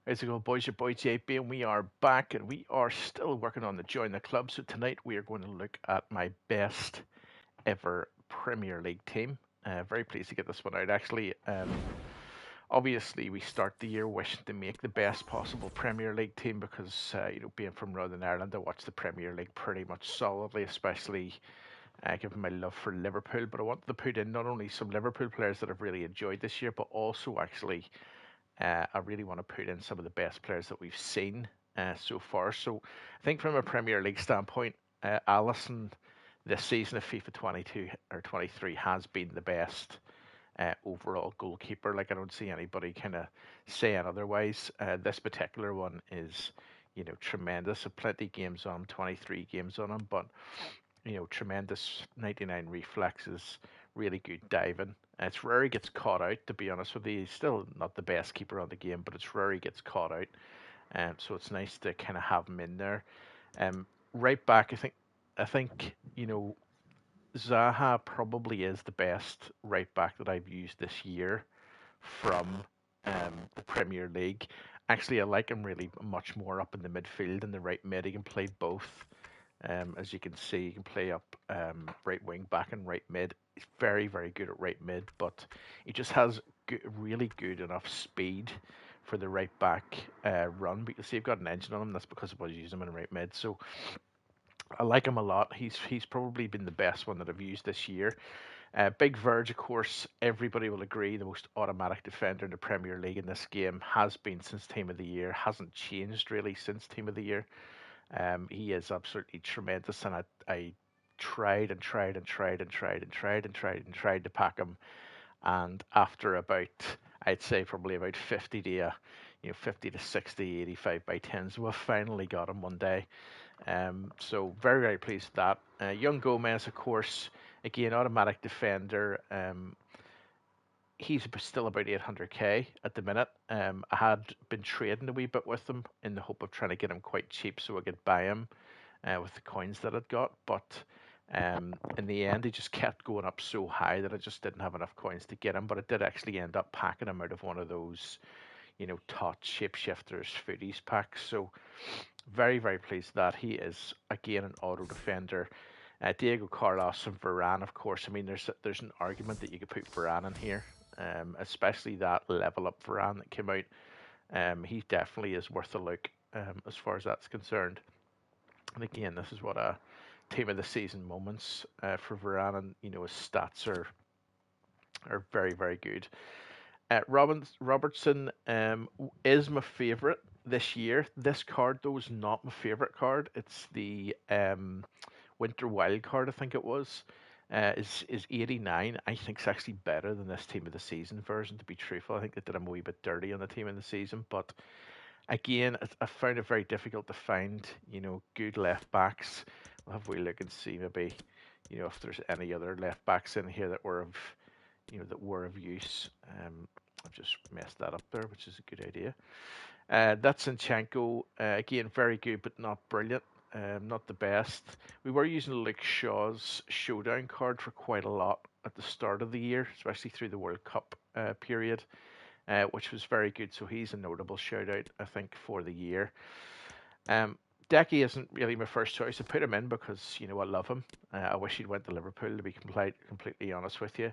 How's it going, boys? Your boy JP, and we are back, and we are still working on the Join the Club. So tonight we are going to look at my best ever Premier League team. Very pleased to get this one out. Actually, obviously we start the year wishing to make the best possible Premier League team because being from Northern Ireland, I watch the Premier League pretty much solidly, especially given my love for Liverpool. But I wanted to put in not only some Liverpool players that I've really enjoyed this year, but also actually I really want to put in some of the best players that we've seen so far. So I think from a Premier League standpoint, Alisson this season of FIFA 22 or 23 has been the best overall goalkeeper. Like I don't see anybody kind of saying otherwise. This particular one is, tremendous. Plenty of games on him, 23 games on him, but tremendous 99 reflexes, really good diving. It's rare he gets caught out, to be honest with you. He's still not the best keeper on the game, but it's rare he gets caught out. So it's nice to kind of have him in there. Right back, I think Zaha probably is the best right back that I've used this year from the Premier League. Actually, I like him really much more up in the midfield and the right mid. He can play both. As you can see, he can play up right wing back and right mid. He's very, very good at right mid, but he just has really good enough speed for the right back run. But you see, I've got an engine on him. That's because I was using him in right mid. So I like him a lot. He's probably been the best one that I've used this year. Big Verge, of course, everybody will agree, the most automatic defender in the Premier League in this game has been since Team of the Year. Hasn't changed really since Team of the Year. He is absolutely tremendous, and I tried and tried and tried and tried and tried and tried and tried to pack him, and after about, I'd say probably about 50 to 50 to 60, 85 by 10s, we finally got him one day. So very, very pleased with that. Young Gomez, of course, again, automatic defender. He's still about 800k at the minute. I had been trading a wee bit with him in the hope of trying to get him quite cheap so I could buy him with the coins that I'd got. But in the end, he just kept going up so high that I just didn't have enough coins to get him. But I did actually end up packing him out of one of those, tot shapeshifters foodies packs. So very, very pleased that he is again an auto defender. Diego Carlos and Varane, of course. I mean, there's an argument that you could put Varane in here, especially that level up Varane that came out. He definitely is worth a look as far as that's concerned. And again, this is what a team of the season moments for Varane, and his stats are very, very good. Robertson is my favorite this year. This card, though, is not my favorite card. It's the Winter Wild card, I think it was. Is 89. I think it's actually better than this team of the season version, to be truthful. I think they did him a wee bit dirty on the team of the season. But again, I found it very difficult to find, good left backs. We'll have a wee look and see maybe, if there's any other left backs in here that were of use. I've just messed that up there, which is a good idea. That's Zinchenko. Again, very good, but not brilliant. Not the best. We were using Luke Shaw's showdown card for quite a lot at the start of the year, especially through the World Cup period, which was very good. So he's a notable shout out, I think, for the year. Decky isn't really my first choice. I put him in because, I love him. I wish he'd went to Liverpool, to be completely honest with you.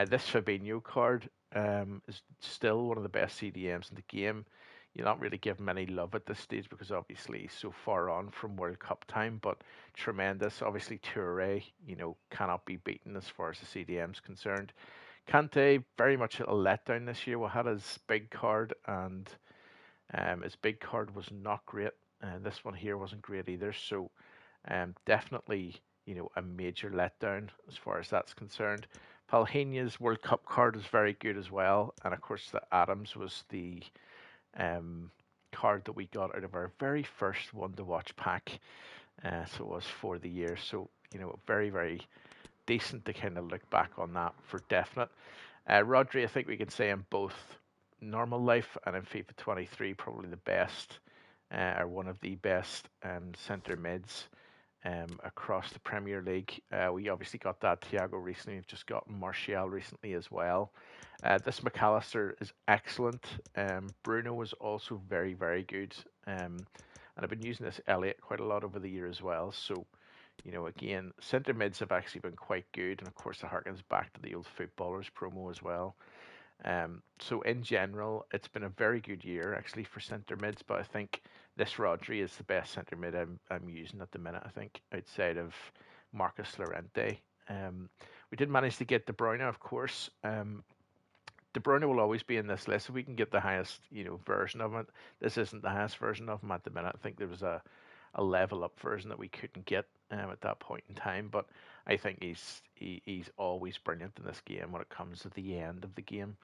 This Fabinho card is still one of the best CDMs in the game. You're not really giving him any love at this stage because obviously he's so far on from World Cup time, but tremendous. Obviously Toure, cannot be beaten as far as the CDM is concerned. Kante, very much a letdown this year. We had his big card, and his big card was not great. This one here wasn't great either. So definitely, a major letdown as far as that's concerned. Palhinha's World Cup card is very good as well. And of course, the Adams was the card that we got out of our very first one to watch pack. So it was for the year. So, very, very decent to kind of look back on that for definite. Rodri, I think we can say in both normal life and in FIFA 23, probably the best, or one of the best centre mids. across the Premier League. We obviously got that Thiago recently. We've just got Martial recently as well. This McAllister is excellent. Bruno was also very, very good. And I've been using this Elliot quite a lot over the year as well. So, you know, again, centre mids have actually been quite good. And of course, it harkens back to the old footballers promo as well. So in general, it's been a very good year actually for centre mids, but I think this Rodri is the best centre mid I'm using at the minute. I think outside of Marcus Llorente. We did manage to get De Bruyne, of course. De Bruyne will always be in this list if we can get the highest, you know, version of it. This isn't the highest version of him at the minute. I think there was a level up version that we couldn't get at that point in time, but I think he's always brilliant in this game when it comes to the end of the game.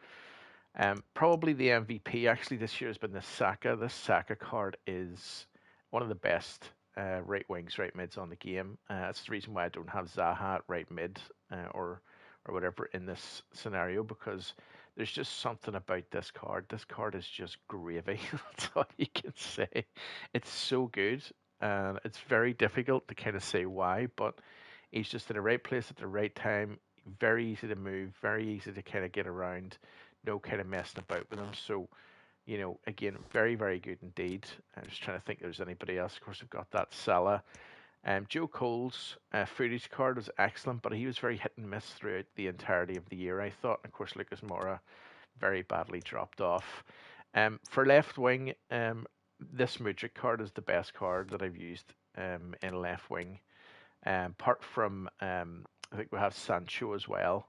Probably the MVP actually this year has been the Saka. This Saka card is one of the best right wings, right mids on the game. That's the reason why I don't have Zaha at right mid or whatever in this scenario, because there's just something about this card. This card is just gravy. That's all you can say. It's so good, and it's very difficult to kind of say why, but he's just in the right place at the right time. Very easy to move, very easy to kind of get around. No kind of messing about with him. So, you know, again, very, very good indeed. I'm just trying to think if there's anybody else. Of course, we've got that Salah. Joe Cole's footage card was excellent, but he was very hit and miss throughout the entirety of the year, I thought. And of course, Lucas Moura very badly dropped off. For left wing, this Mudryk card is the best card that I've used in left wing. Apart from, I think we have Sancho as well.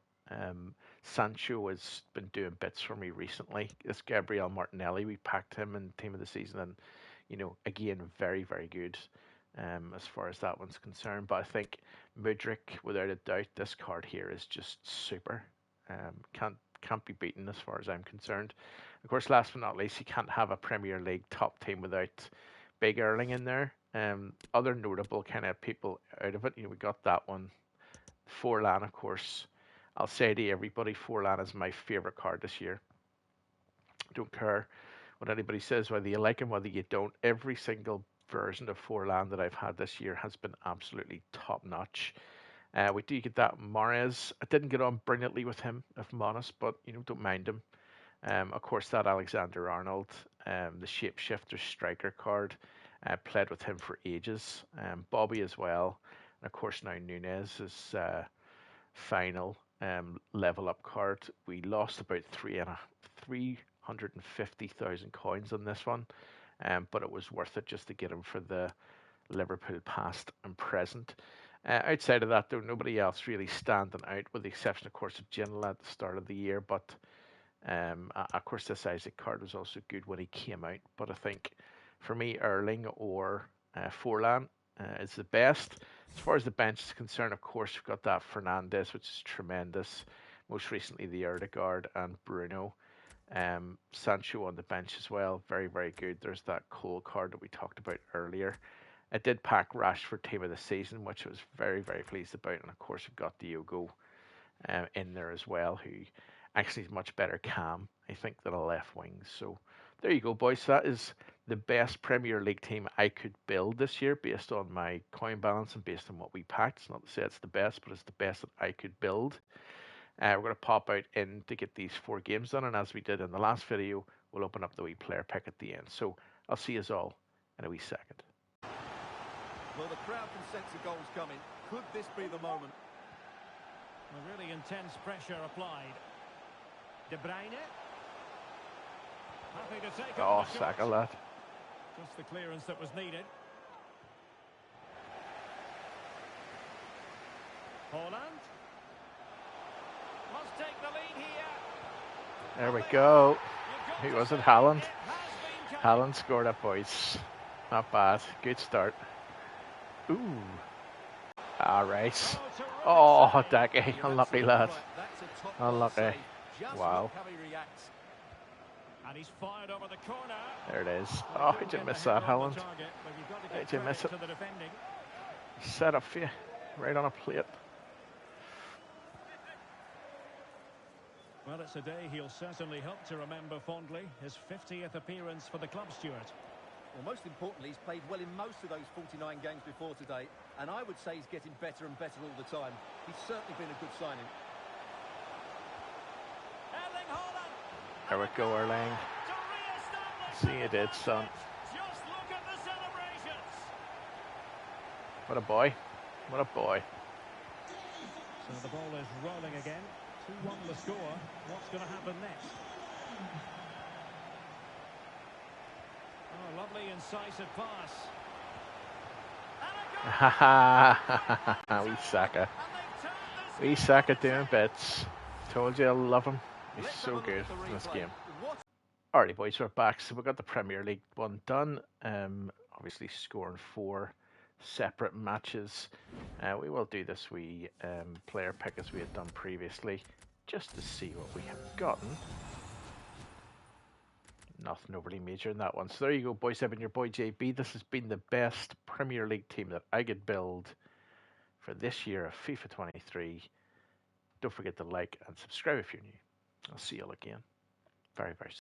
Sancho has been doing bits for me recently. This Gabriel Martinelli, we packed him in Team of the Season, and you know, again, very, very good as far as that one's concerned. But I think Mudryk, without a doubt, this card here is just super. Can't be beaten as far as I'm concerned. Of course, last but not least, you can't have a Premier League top team without Big Erling in there. Other notable kind of people out of it, you know, we got that one. Forlan, of course. I'll say to everybody, Forlan is my favourite card this year. Don't care what anybody says, whether you like him, whether you don't. Every single version of Forlan that I've had this year has been absolutely top notch. We do get that Mahrez. I didn't get on brilliantly with him, if I'm honest, but you know, don't mind him. Of course, that Alexander Arnold, the shapeshifter striker card, played with him for ages. Bobby as well, and of course now Nunez is final level up card. We lost about 350,000 coins on this one, but it was worth it just to get him for the Liverpool past and present. Outside of that, though, nobody else really standing out, with the exception, of course, of Ginola at the start of the year. But of course, this Isaac card was also good when he came out. But I think for me, Erling or Forlan is the best. As far as the bench is concerned, of course, we've got that Fernandes, which is tremendous. Most recently, the Erdegaard and Bruno. Sancho on the bench as well, very, very good. There's that Cole card that we talked about earlier. I did pack Rashford Team of the Season, which I was very, very pleased about. And of course, we've got Diogo in there as well, who actually is much better cam, I think, than a left wing. So there you go, boys. That is the best Premier League team I could build this year based on my coin balance and based on what we packed. It's not to say it's the best, but it's the best that I could build. We're going to pop out in to get these 4 games done. And as we did in the last video, we'll open up the wee player pick at the end. So I'll see you all in a wee second. Well, the crowd can sense the goals coming. Could this be the moment? A really intense pressure applied. De Bruyne. Happy to take Oh, Saka, lad. Just the clearance that was needed. Holland. Must take the lead here. There we go. Who was it? Haaland. Haaland scored up, boys. Not bad. Good start. Ooh. Alright. Oh, Daggy. Unlucky, lad. Unlucky. Wow. And he's fired over the corner. There it is. Oh, did you miss that, Haaland? Did you miss it? Set up for you. Right on a plate. Well, it's a day he'll certainly hope to remember fondly. His 50th appearance for the club, Stuart. Well, most importantly, he's played well in most of those 49 games before today, and I would say he's getting better and better all the time. He's certainly been a good signing. Erling Haaland. There we go, Erling. To re-establish See you did, son. Just look at the celebrations. What a boy. What a boy. So the ball is rolling again. 2-1 the score. What's going to happen next? Oh, lovely incisive pass. Ha ha. We Saka. And they've turned this We Saka doing bits. Told you I love him. He's Let's so have a look good at the in this replay. game. What Alrighty, boys, we're back. So we got the Premier League one done. Obviously scoring 4 separate matches. We will do this wee player pick as we had done previously, just to see what we have gotten. Nothing overly major in that one. So there you go, boys. I've been your boy JB. This has been the best Premier League team that I could build for this year of FIFA 23. Don't forget to like and subscribe if you're new. I'll see you all again very, very soon.